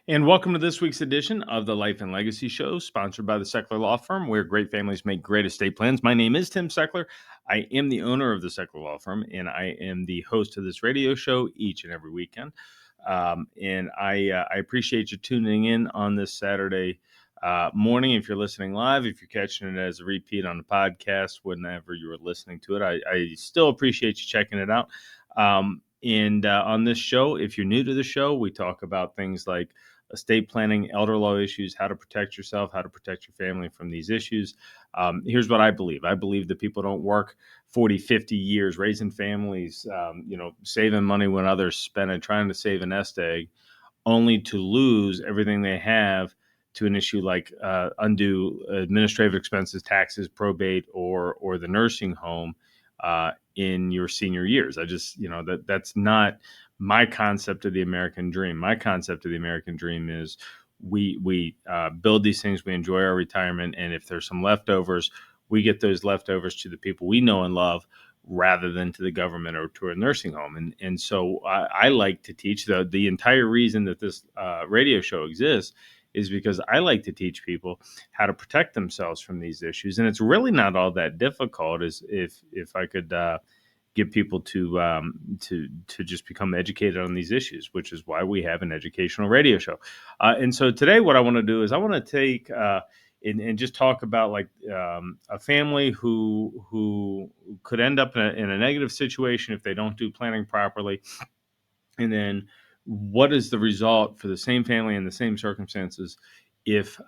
And welcome to this week's edition of the Life and Legacy Show, sponsored by the Sechler Law Firm, where great families make great estate plans. My name is Tim Sechler. I am the owner of the Sechler Law Firm, and I am the host of this radio show each and every weekend. And I appreciate you tuning in on this Saturday morning. If you're listening live, if you're catching it as a repeat on the podcast, whenever you were listening to it, I still appreciate you checking it out. And on this show, if you're new to the show, we talk about things like estate planning, elder law issues, how to protect yourself, how to protect your family from these issues. Here's what I believe. I believe that people don't work 40, 50 years raising families, saving money when others spend it, trying to save a nest egg, only to lose everything they have to an issue like undue administrative expenses, taxes, probate, or the nursing home in your senior years. I just, that's not my concept of the American dream. My concept of the American dream is we build these things, we enjoy our retirement, and if there's some leftovers, we get those leftovers to the people we know and love, rather than to the government or to a nursing home. And so I like to teach. The entire reason that this radio show exists is because I like to teach people how to protect themselves from these issues. And it's really not all that difficult, as if I could get people to just become educated on these issues, which is why we have an educational radio show. And so today, what I want to do is I want to take and just talk about like a family who could end up in a negative situation if they don't do planning properly, and then what is the result for the same family in the same circumstances if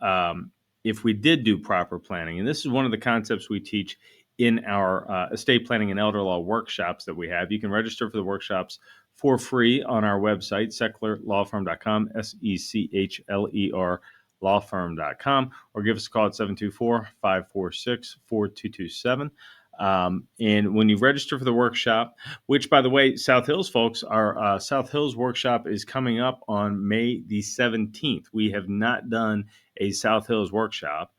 we did do proper planning. And this is one of the concepts we teach in our estate planning and elder law workshops that we have. You can register for the workshops for free on our website, sechlerlawfirm.com, SECHLER lawfirm.com, or give us a call at 724-546-4227. And when you register for the workshop, which, by the way, South Hills folks, our South Hills workshop is coming up on May the 17th. We have not done a South Hills workshop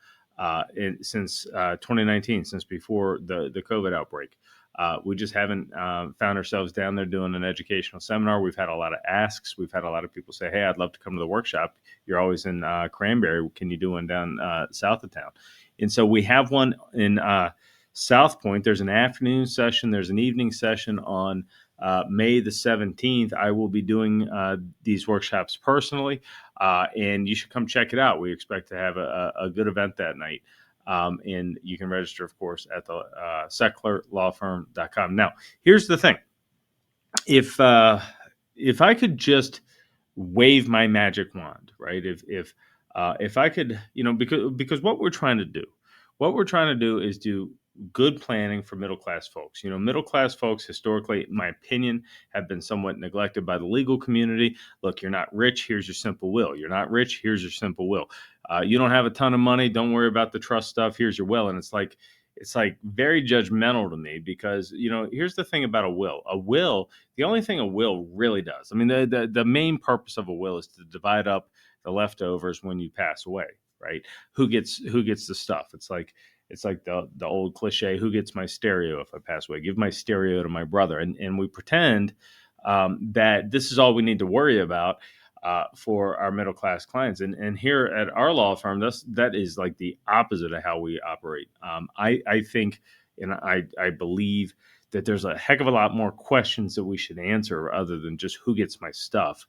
since 2019, since before the COVID outbreak. We just haven't found ourselves down there doing an educational seminar. We've had a lot of asks. We've had a lot of people say, hey, I'd love to come to the workshop. You're always in Cranberry. Can you do one down south of town? And so we have one in South Point. There's an afternoon session. There's an evening session on May the 17th. I will be doing these workshops personally, and you should come check it out. We expect to have a good event that night. And you can register, of course, at the SechlerLawFirm.com. Now, here's the thing. If I could just wave my magic wand, right? If I could, because what we're trying to do is do good planning for middle-class folks. Middle-class folks historically, in my opinion, have been somewhat neglected by the legal community. Look, you're not rich, here's your simple will. You're not rich, here's your simple will. You don't have a ton of money, don't worry about the trust stuff, here's your will. And it's like very judgmental to me, because, here's the thing about a will. The only thing a will really does, I mean, the main purpose of a will is to divide up the leftovers when you pass away, right? Who gets the stuff? It's like the old cliche, who gets my stereo if I pass away? Give my stereo to my brother. And we pretend that this is all we need to worry about for our middle class clients. And here at our law firm, that is like the opposite of how we operate. I think, and I believe that there's a heck of a lot more questions that we should answer other than just who gets my stuff.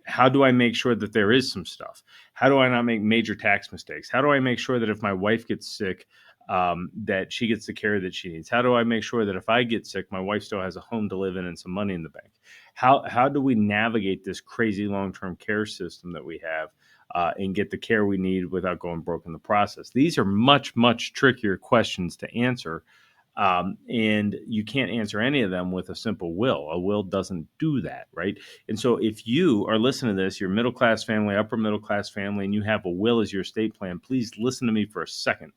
How do I make sure that there is some stuff? How do I not make major tax mistakes? How do I make sure that if my wife gets sick, that she gets the care that she needs? How do I make sure that if I get sick, my wife still has a home to live in and some money in the bank? How do we navigate this crazy long-term care system that we have and get the care we need without going broke in the process? These are much, much trickier questions to answer. And you can't answer any of them with a simple will. A will doesn't do that, right? And so if you are listening to this, you're middle-class family, upper middle-class family, and you have a will as your estate plan, please listen to me for a second.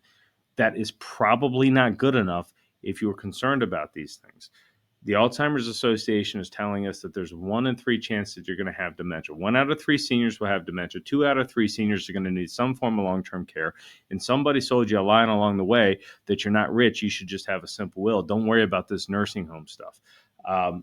That is probably not good enough if you're concerned about these things. The Alzheimer's Association is telling us that there's 1 in 3 chance that you're going to have dementia. 1 out of 3 seniors will have dementia. 2 out of 3 seniors are going to need some form of long-term care. And somebody sold you a line along the way that you're not rich, you should just have a simple will. Don't worry about this nursing home stuff.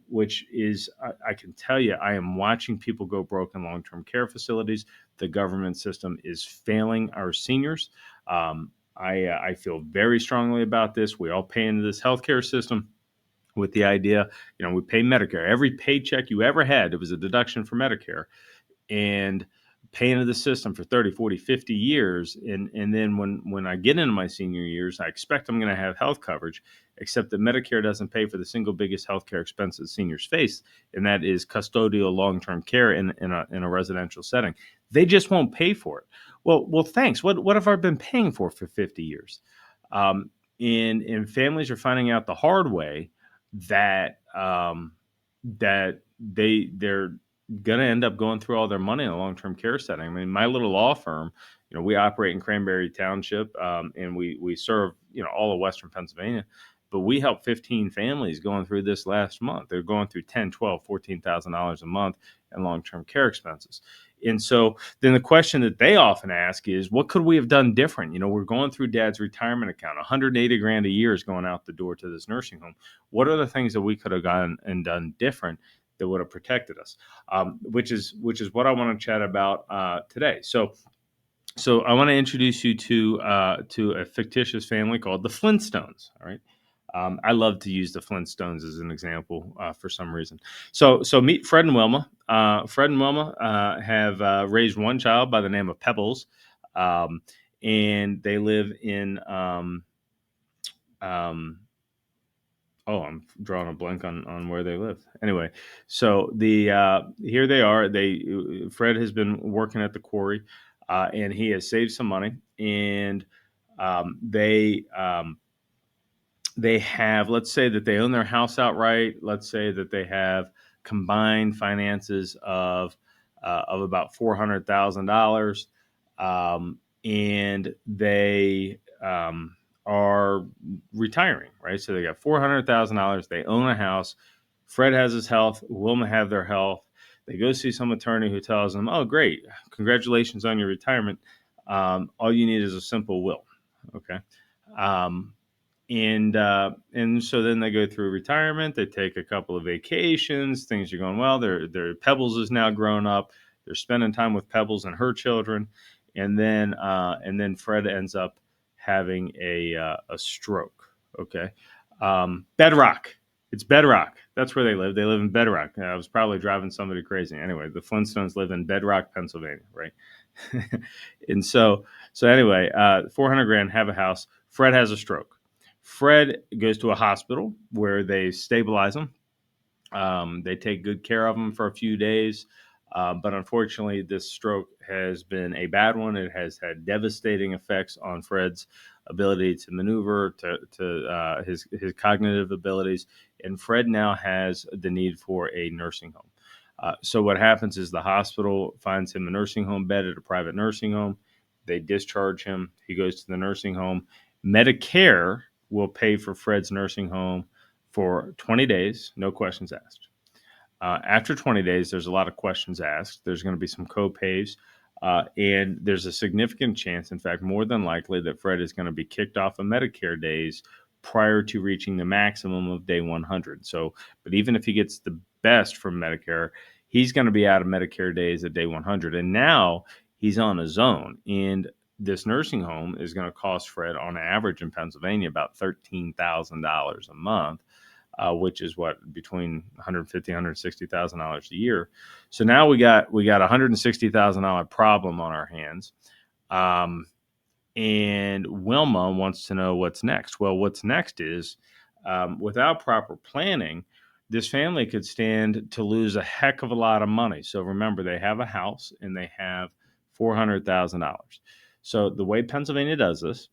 which is, I can tell you, I am watching people go broke in long-term care facilities. The government system is failing our seniors. I feel very strongly about this. We all pay into this healthcare system with the idea, we pay Medicare. Every paycheck you ever had, it was a deduction for Medicare, and pay into the system for 30, 40, 50 years. And then when I get into my senior years, I expect I'm going to have health coverage, except that Medicare doesn't pay for the single biggest healthcare expense that seniors face, and that is custodial long-term care in a residential setting. They just won't pay for it. Well, thanks. What have I been paying for 50 years? And families are finding out the hard way that that they're going to end up going through all their money in a long-term care setting. I mean, my little law firm, we operate in Cranberry Township, and we serve, all of Western Pennsylvania, but we helped 15 families going through this last month. They're going through 10, 12, $14,000 a month in long-term care expenses. And so then the question that they often ask is, what could we have done different? We're going through dad's retirement account. 180 grand a year is going out the door to this nursing home. What are the things that we could have gone and done different that would have protected us? Which is what I want to chat about today. So I want to introduce you to a fictitious family called the Flintstones. All right. I love to use the Flintstones as an example for some reason. So meet Fred and Wilma. Fred and Wilma have raised one child by the name of Pebbles, and they live in. I'm drawing a blank on where they live. Anyway, so here they are. Fred has been working at the quarry, and he has saved some money, and they have, let's say that they own their house outright. Let's say that they have combined finances of about $400,000, and they are retiring, right? So they got $400,000. They own a house. Fred has his health. Wilma have their health. They go see some attorney who tells them, "Oh, great, congratulations on your retirement. All you need is a simple will." Okay. And so then they go through retirement. They take a couple of vacations. Things are going well. Their Pebbles is now grown up. They're spending time with Pebbles and her children, and then Fred ends up having a stroke. Okay, Bedrock. It's Bedrock. That's where they live. They live in Bedrock. I was probably driving somebody crazy. Anyway, the Flintstones live in Bedrock, Pennsylvania, right? And so anyway, 400 grand, have a house. Fred has a stroke. Fred goes to a hospital where they stabilize him. They take good care of him for a few days. But unfortunately, this stroke has been a bad one. It has had devastating effects on Fred's ability to maneuver, to his cognitive abilities. And Fred now has the need for a nursing home. So what happens is the hospital finds him a nursing home bed at a private nursing home. They discharge him. He goes to the nursing home. Medicare will pay for Fred's nursing home for 20 days, no questions asked. After 20 days, there's a lot of questions asked. There's going to be some co-pays, and there's a significant chance, in fact, more than likely, that Fred is going to be kicked off of Medicare days prior to reaching the maximum of day 100. So, but even if he gets the best from Medicare, he's going to be out of Medicare days at day 100. And now he's on his own. And this nursing home is going to cost Fred, on average in Pennsylvania, about $13,000 a month. Which is between $150,000 and $160,000 a year. So now we got $160,000 problem on our hands, and Wilma wants to know what's next. Well, what's next is, without proper planning, this family could stand to lose a heck of a lot of money. So remember, they have a house and they have $400,000. So the way Pennsylvania does this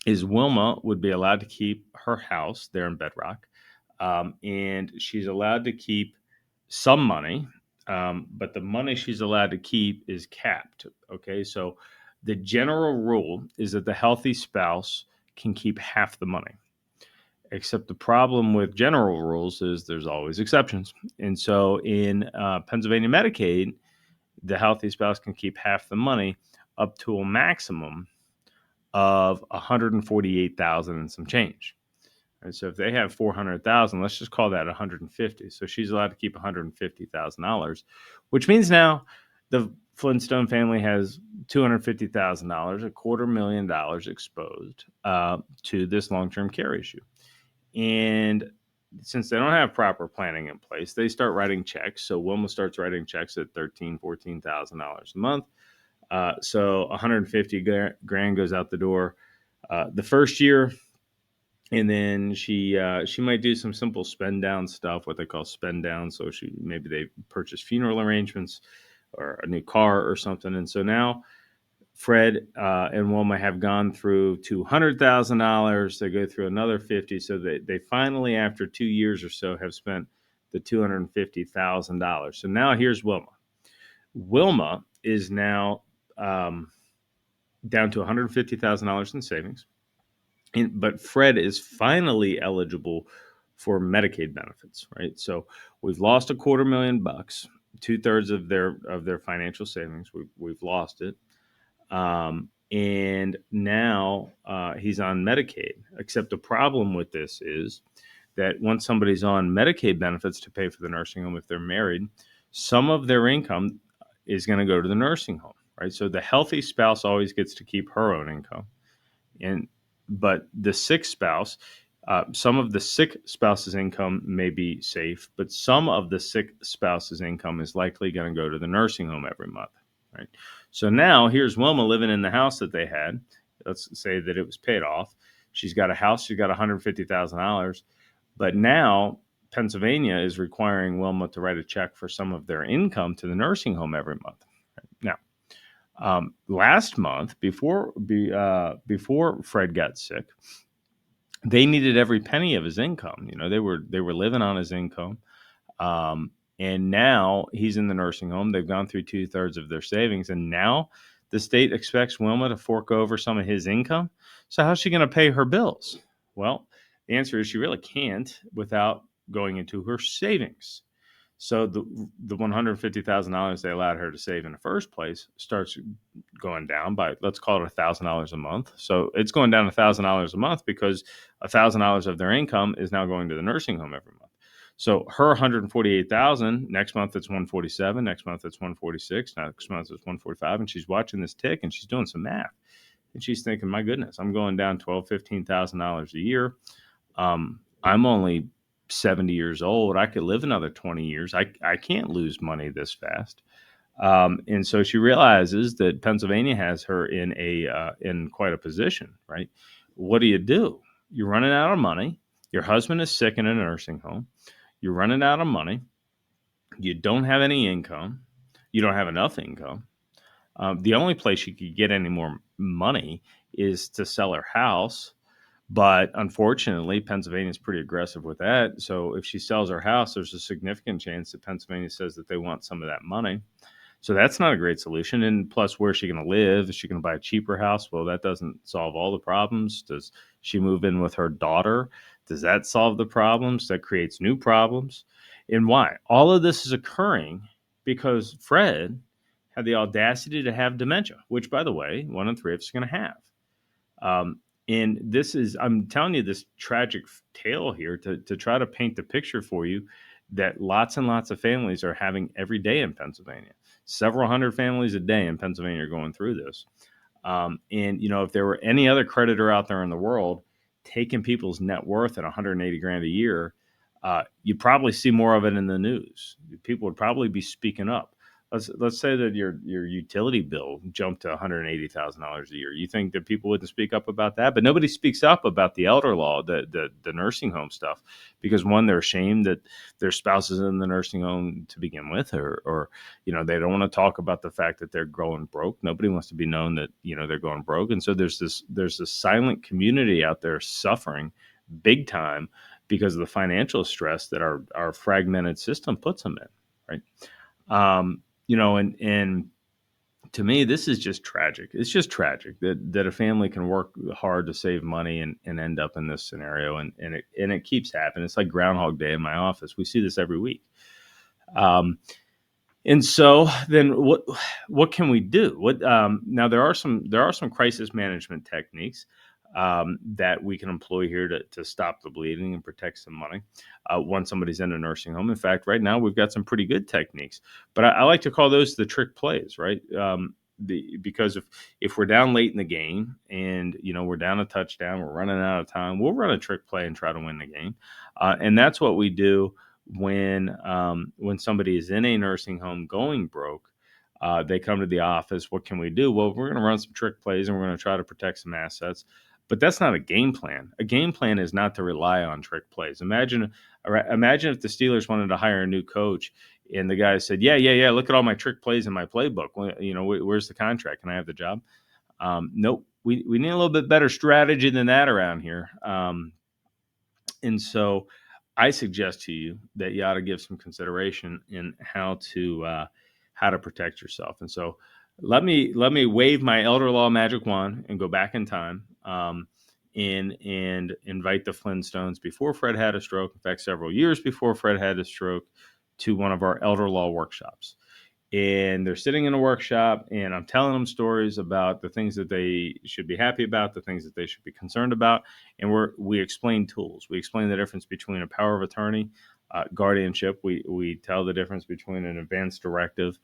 is Wilma would be allowed to keep her house there in Bedrock. And she's allowed to keep some money, but the money she's allowed to keep is capped. Okay, so the general rule is that the healthy spouse can keep half the money. Except the problem with general rules is there's always exceptions. And so in Pennsylvania Medicaid, the healthy spouse can keep half the money up to a maximum of $148,000 and some change. And so if they have 400,000, let's just call that 150. So she's allowed to keep $150,000, which means now the Flintstone family has $250,000, $250,000 exposed to this long-term care issue. And since they don't have proper planning in place, they start writing checks. So Wilma starts writing checks at $13,000, $14,000 a month. So 150 grand goes out the door the first year, and then she might do some simple spend down stuff, what they call spend down. So maybe they purchase funeral arrangements or a new car or something. And so now Fred and Wilma have gone through $200,000. They go through another 50. So they finally, after 2 years or so, have spent the $250,000. So now here's Wilma. Wilma is now down to $150,000 in savings. But Fred is finally eligible for Medicaid benefits, right? So we've lost $250,000, 2/3 of their financial savings. We've lost it. And now he's on Medicaid. Except the problem with this is that once somebody's on Medicaid benefits to pay for the nursing home, if they're married, some of their income is going to go to the nursing home, right? So the healthy spouse always gets to keep her own income, but the sick spouse, some of the sick spouse's income may be safe, but some of the sick spouse's income is likely going to go to the nursing home every month, right? So now here's Wilma living in the house that they had. Let's say that it was paid off. She's got a house. She's got $150,000. But now Pennsylvania is requiring Wilma to write a check for some of their income to the nursing home every month. Now, last month, before Fred got sick, they needed every penny of his income. They were living on his income, and now he's in the nursing home. They've gone through 2/3 of their savings, and now the state expects Wilma to fork over some of his income. So how's she going to pay her bills? Well, the answer is she really can't without going into her savings. So the $150,000 they allowed her to save in the first place starts going down by, let's call it $1,000 a month. So it's going down $1,000 a month because $1,000 of their income is now going to the nursing home every month. So her 148,000 next month it's 147, next month it's 146, next month it's 145, and she's watching this tick and she's doing some math, and she's thinking, my goodness, I'm going down $12,000-$15,000 a year. I'm only 70 years old. I could live another 20 years. I can't lose money this fast. And so she realizes that Pennsylvania has her in quite a position, right? What do? You're running out of money. Your husband is sick in a nursing home. You're running out of money. You don't have any income. You don't have enough income. The only place you could get any more money is to sell her house. But unfortunately, Pennsylvania is pretty aggressive with that. So if she sells her house, there's a significant chance that Pennsylvania says that they want some of that money. So that's not a great solution. And plus, where's she going to live? Is she going to buy a cheaper house? Well, that doesn't solve all the problems. Does she move in with her daughter? Does that solve the problems? That creates new problems. And why? All of this is occurring because Fred had the audacity to have dementia, which, by the way, 1 in 3 of us are going to have. And I'm telling you this tragic tale here to try to paint the picture for you that lots and lots of families are having every day in Pennsylvania. Several hundred families a day in Pennsylvania are going through this. And, if there were any other creditor out there in the world taking people's net worth at 180 grand a year, you'd probably see more of it in the news. People would probably be speaking up. Let's say that your utility bill jumped to $180,000 a year. You think that people wouldn't speak up about that? But nobody speaks up about the elder law, the nursing home stuff, because one, they're ashamed that their spouse is in the nursing home to begin with, or they don't want to talk about the fact that they're going broke. Nobody wants to be known that they're going broke, and so there's this silent community out there suffering big time because of the financial stress that our fragmented system puts them in, right? And to me, this is just tragic. It's just tragic that a family can work hard to save money and end up in this scenario. And it keeps happening. It's like Groundhog Day in my office. We see this every week. And so then what can we do? Now there are some crisis management techniques. that we can employ here to stop the bleeding and protect some money once somebody's in a nursing home. In fact, right now we've got some pretty good techniques, but I like to call those the trick plays, right? Because if we're down late in the game and we're down a touchdown, we're running out of time, we'll run a trick play and try to win the game, and that's what we do when somebody is in a nursing home going broke. They come to the office. What can we do? Well, we're going to run some trick plays and we're going to try to protect some assets. But that's not a game plan. A game plan is not to rely on trick plays. Imagine if the Steelers wanted to hire a new coach and the guy said, yeah, look at all my trick plays in my playbook. Well, where's the contract? Can I have the job? Nope. We need a little bit better strategy than that around here. And so I suggest to you that you ought to give some consideration in how to protect yourself. And so let me wave my elder law magic wand and go back in time and invite the Flintstones before Fred had a stroke. In fact, several years before Fred had a stroke, to one of our elder law workshops. And they're sitting in a workshop and I'm telling them stories about the things that they should be happy about, the things that they should be concerned about. And we explain tools. We explain the difference between a power of attorney, guardianship. We tell the difference between an advance directive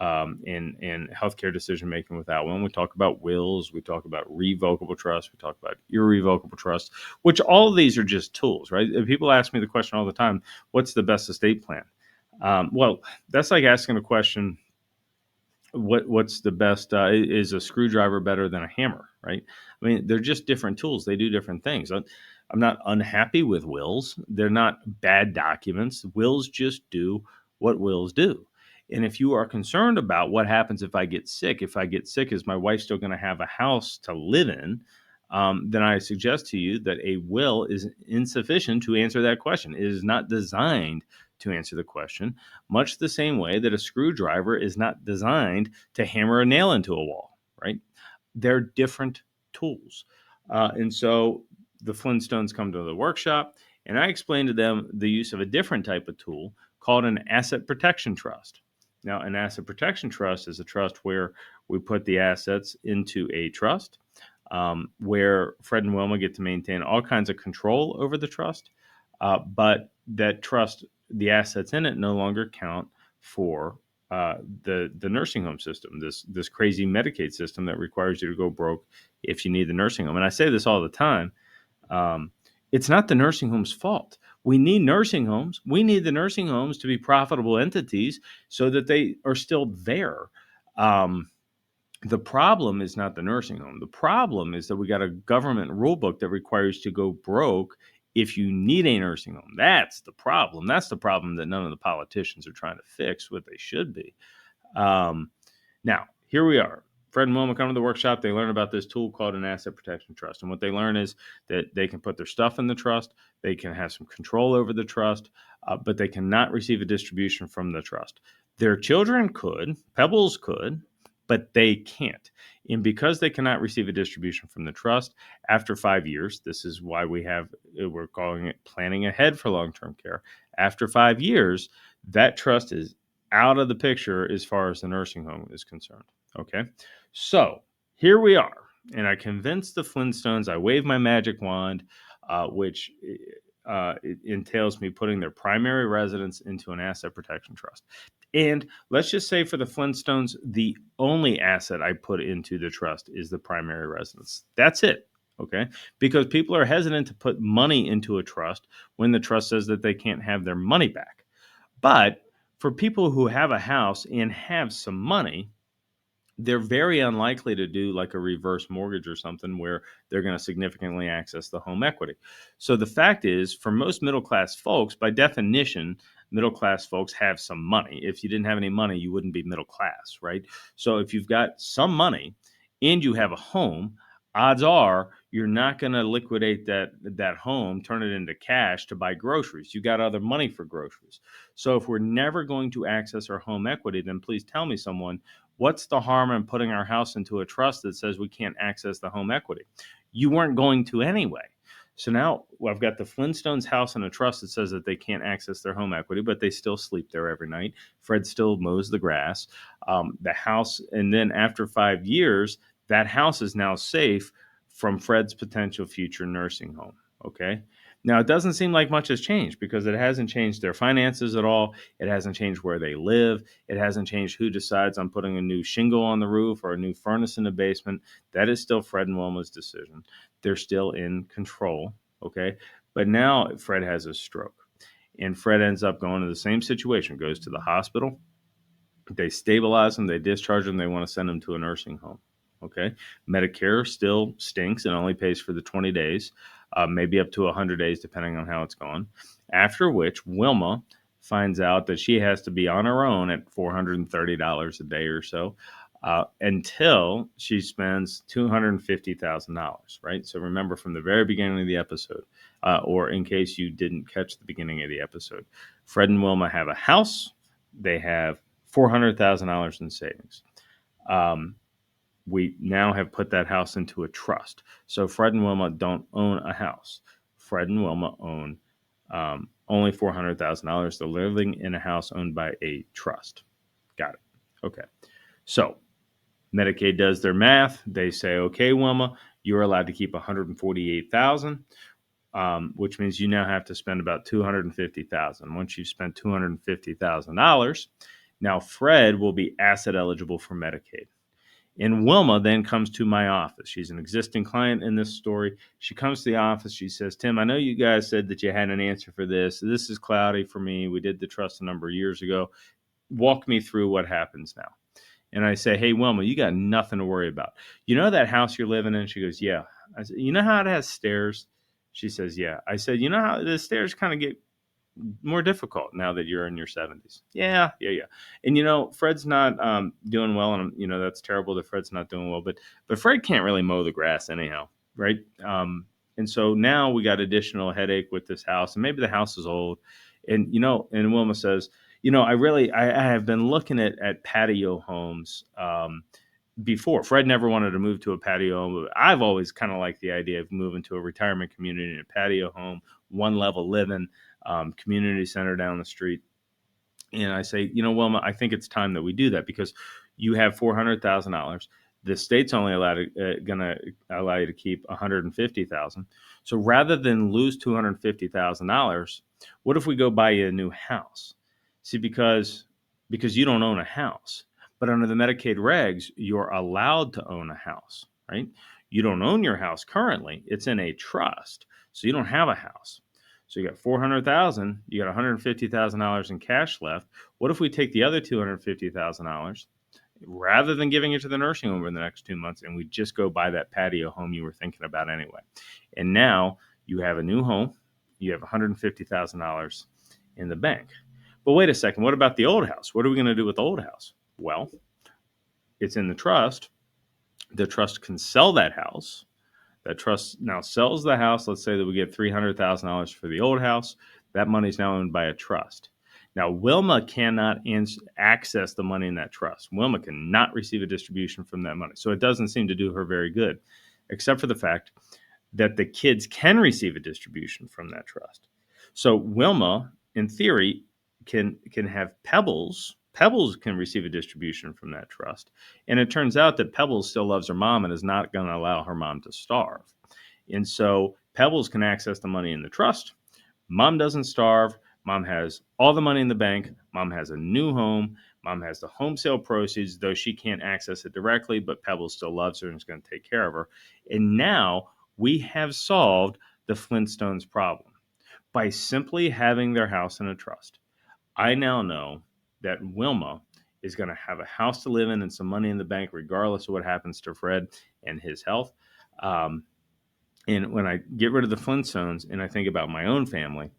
and healthcare decision making without one. We talk about wills. We talk about revocable trust. We talk about irrevocable trust, which all of these are just tools, right? People ask me the question all the time, what's the best estate plan? Well, that's like asking a question, what's the best, is a screwdriver better than a hammer, right? I mean, they're just different tools. They do different things. I'm not unhappy with wills. They're not bad documents. Wills just do what wills do. And if you are concerned about what happens if I get sick, is my wife still going to have a house to live in? Then I suggest to you that a will is insufficient to answer that question. It is not designed to answer the question, much the same way that a screwdriver is not designed to hammer a nail into a wall, right? They're different tools. And so the Flintstones come to the workshop, and I explain to them the use of a different type of tool called an asset protection trust. Now, an asset protection trust is a trust where we put the assets into a trust where Fred and Wilma get to maintain all kinds of control over the trust, but that trust, the assets in it no longer count for the nursing home system, this crazy Medicaid system that requires you to go broke if you need the nursing home. And I say this all the time. It's not the nursing home's fault. We need nursing homes. We need the nursing homes to be profitable entities so that they are still there. The problem is not the nursing home. The problem is that we got a government rule book that requires you to go broke if you need a nursing home. That's the problem. That's the problem that none of the politicians are trying to fix, what they should be. Now, here we are. Fred and Wilma come to the workshop. They learn about this tool called an asset protection trust. And what they learn is that they can put their stuff in the trust. They can have some control over the trust, but they cannot receive a distribution from the trust. Their children could, Pebbles could, but they can't. And because they cannot receive a distribution from the trust after 5 years, this is why we're calling it planning ahead for long-term care. After 5 years, that trust is out of the picture as far as the nursing home is concerned. Okay. So here we are. And I convinced the Flintstones, I wave my magic wand, which it entails me putting their primary residence into an asset protection trust. And let's just say for the Flintstones, the only asset I put into the trust is the primary residence. That's it. Okay. Because people are hesitant to put money into a trust when the trust says that they can't have their money back. But for people who have a house and have some money, they're very unlikely to do like a reverse mortgage or something where they're going to significantly access the home equity. So the fact is, for most middle-class folks, by definition, middle-class folks have some money. If you didn't have any money, you wouldn't be middle class, right? So if you've got some money and you have a home, odds are you're not going to liquidate that home, turn it into cash to buy groceries. You got other money for groceries. So if we're never going to access our home equity, then please tell me, someone, what's the harm in putting our house into a trust that says we can't access the home equity? You weren't going to anyway. So now I've got the Flintstones house in a trust that says that they can't access their home equity, but they still sleep there every night. Fred still mows the grass. The house, and then after 5 years, that house is now safe from Fred's potential future nursing home. Okay. Now, it doesn't seem like much has changed because it hasn't changed their finances at all. It hasn't changed where they live. It hasn't changed who decides on putting a new shingle on the roof or a new furnace in the basement. That is still Fred and Wilma's decision. They're still in control. Okay. But now Fred has a stroke, and Fred ends up going to the same situation, goes to the hospital. They stabilize him, they discharge him, they want to send him to a nursing home. Okay. Medicare still stinks and only pays for the 20 days, maybe up to 100 days, depending on how it's gone. After which, Wilma finds out that she has to be on her own at $430 a day or so, until she spends $250,000, right? So remember from the very beginning of the episode, or in case you didn't catch the beginning of the episode, Fred and Wilma have a house. They have $400,000 in savings. We now have put that house into a trust. So Fred and Wilma don't own a house. Fred and Wilma own only $400,000. They're living in a house owned by a trust. Got it. Okay. So Medicaid does their math. They say, okay, Wilma, you're allowed to keep $148,000. Which means you now have to spend about $250,000. Once you've spent $250,000, now Fred will be asset eligible for Medicaid. And Wilma then comes to my office. She's an existing client in this story. She comes to the office. She says, Tim, I know you guys said that you had an answer for this. This is cloudy for me. We did the trust a number of years ago. Walk me through what happens now. And I say, hey, Wilma, you got nothing to worry about. You know that house you're living in? She goes, yeah. I said, you know how it has stairs? She says, yeah. I said, you know how the stairs kind of get more difficult now that you're in your 70s? Yeah. And Fred's not doing well, and that's terrible that Fred's not doing well. But Fred can't really mow the grass anyhow, right? And so now we got additional headache with this house, and maybe the house is old. And and Wilma says, I have been looking at patio homes. Before. Fred never wanted to move to a patio home, but I've always kind of liked the idea of moving to a retirement community in a patio home, one level living, community center down the street. And I say, Wilma, I think it's time that we do that because you have $400,000. The state's only going to allow you to keep $150,000. So rather than lose $250,000, what if we go buy you a new house? See, because you don't own a house. But under the Medicaid regs, you're allowed to own a house, right? You don't own your house currently. It's in a trust. So you don't have a house. So you got $400,000, you got $150,000 in cash left. What if we take the other $250,000 rather than giving it to the nursing home in the next 2 months, and we just go buy that patio home you were thinking about anyway? And now you have a new home. You have $150,000 in the bank. But wait a second. What about the old house? What are we going to do with the old house? Well, it's in the trust. The trust can sell that house. That trust now sells the house. Let's say that we get $300,000 for the old house. That money is now owned by a trust. Now, Wilma cannot access the money in that trust. Wilma cannot receive a distribution from that money. So it doesn't seem to do her very good, except for the fact that the kids can receive a distribution from that trust. So Wilma, in theory, can have Pebbles. Pebbles can receive a distribution from that trust. And it turns out that Pebbles still loves her mom and is not going to allow her mom to starve. And so Pebbles can access the money in the trust. Mom doesn't starve. Mom has all the money in the bank. Mom has a new home. Mom has the home sale proceeds, though she can't access it directly, but Pebbles still loves her and is going to take care of her. And now we have solved the Flintstones problem by simply having their house in a trust. I now know that Wilma is going to have a house to live in and some money in the bank, regardless of what happens to Fred and his health. And when I get rid of the Flintstones and I think about my own family,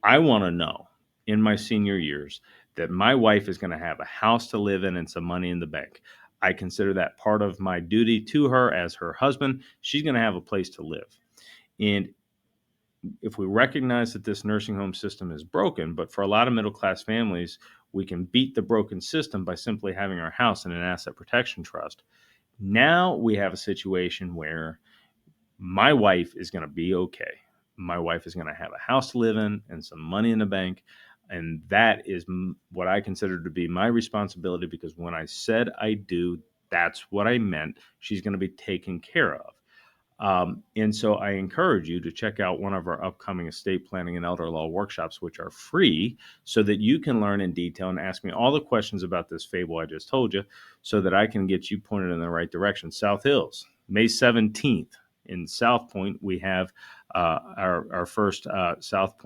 I want to know in my senior years that my wife is going to have a house to live in and some money in the bank. I consider that part of my duty to her as her husband. She's going to have a place to live. And if we recognize that this nursing home system is broken, but for a lot of middle-class families, we can beat the broken system by simply having our house in an asset protection trust. Now we have a situation where my wife is going to be okay. My wife is going to have a house to live in and some money in the bank. And that is what I consider to be my responsibility, because when I said I do, that's what I meant. She's going to be taken care of. And so I encourage you to check out one of our upcoming estate planning and elder law workshops, which are free, so that you can learn in detail and ask me all the questions about this fable I just told you, so that I can get you pointed in the right direction. South Hills, May 17th in South Point, we have our first South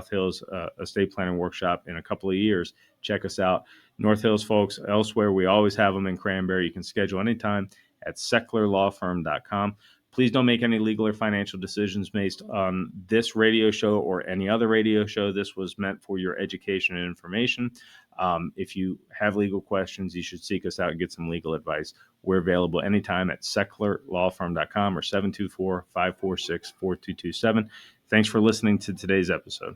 Hills estate planning workshop in a couple of years. Check us out. North Hills folks, elsewhere, we always have them in Cranberry. You can schedule anytime at sechlerlawfirm.com. Please don't make any legal or financial decisions based on this radio show or any other radio show. This was meant for your education and information. If you have legal questions, you should seek us out and get some legal advice. We're available anytime at sechlerlawfirm.com or 724-546-4227. Thanks for listening to today's episode.